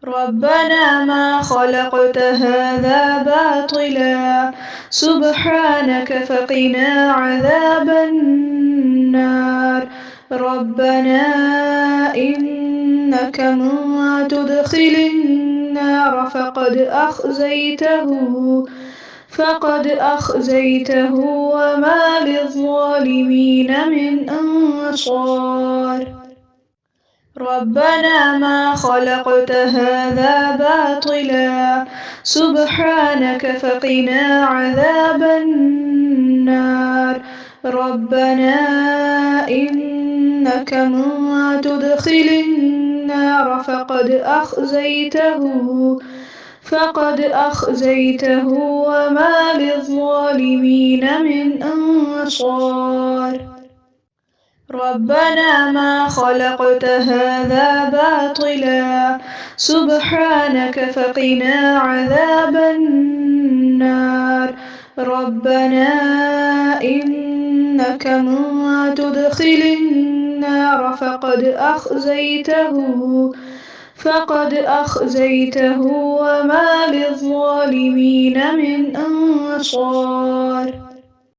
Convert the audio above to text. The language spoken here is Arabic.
ربنا ما خلقت هذا باطلا سبحانك فقنا عذاب النار. ربنا إنك من تدخل النار فقد أخزيته وما للظالمين من أنصار. ربنا ما خلقت هذا باطلا سبحانك فقنا عذاب النار. ربنا إنك من تدخل النار فقد أخزيته وما للظالمين من أنصار. ربنا ما خلقت هذا باطلا سبحانك فقنا عذاب النار. ربنا إنك من تدخل النار فقد أخزيته وما للظالمين من أنصار.